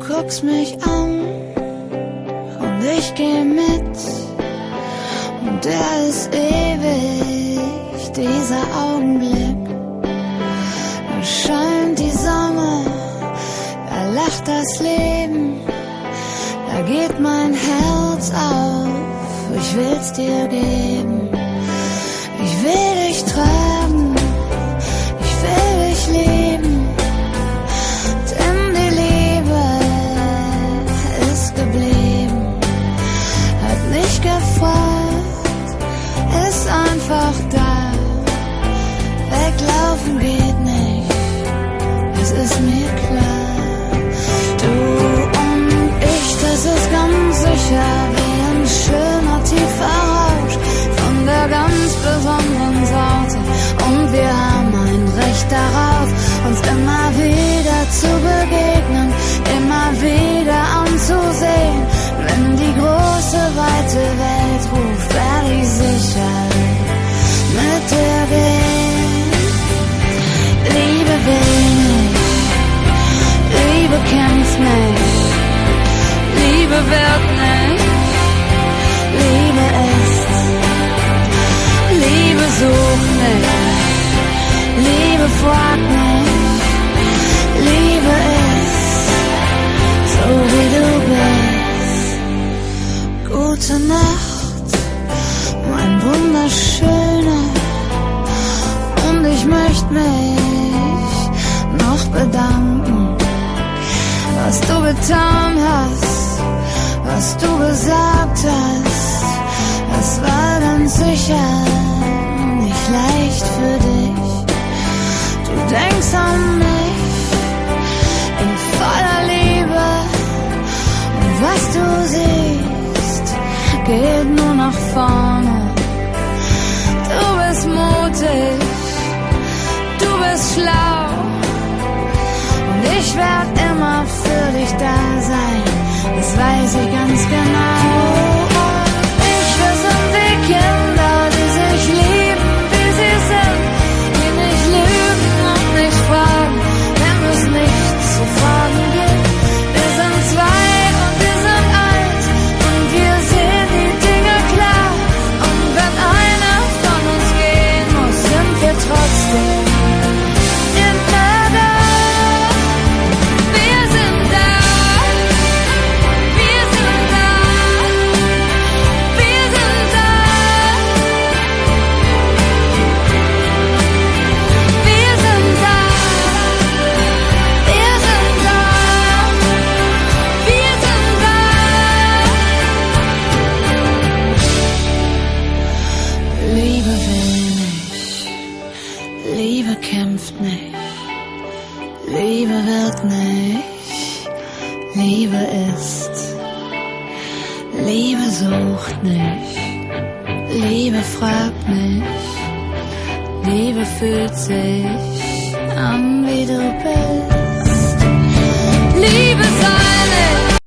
guckst mich an und ich geh mit. Und der ist ewig, dieser Augenblick. Da scheint die Sonne, da lacht das Leben. Da geht mein Herz auf, ich will's dir geben. Ich will dich tragen, ich will dich lieben. Denn die Liebe ist geblieben. Hat nicht gefragt, ist einfach da. Weglaufen geht nicht, es ist mir klar. Du und ich, das ist ganz sicher wie ein schöner tiefer Rausch von der ganz besonderen Sorte. Und wir haben ein Recht darauf, uns immer wieder zu begegnen, immer wieder anzusehen. Wenn die große, weite Welt ruft, werde ich sicher mit dir gehen. Liebe will nicht, Liebe kämpft nicht, Liebe wird nicht, Liebe ist. Liebe sucht nicht, Liebe fragt nicht, Liebe ist, so wie du bist. Gute Nacht, mein Wunderschöner, und ich möchte mich noch bedanken, was du getan hast, was du gesagt hast. Das war ganz sicher nicht leicht für dich. Du denkst an mich in voller Liebe, und was du siehst, geht nur nach vorne. Du bist mutig, du bist schlau, und ich werd immer für dich da sein, das weiß ich ganz genau. Kinder, die sich lieben, wie sie sind, die nicht lügen und nicht fragen, wenn es nichts zu fragen gibt. Wir sind zwei und wir sind eins und wir sehen die Dinge klar. Und wenn einer von uns gehen muss, sind wir trotzdem immer da. Wir sind da, wir sind da, wir sind da. Kämpft nicht, Liebe wird nicht, Liebe ist. Liebe sucht nicht, Liebe fragt nicht, Liebe fühlt sich an, wie du bist. Liebe sagt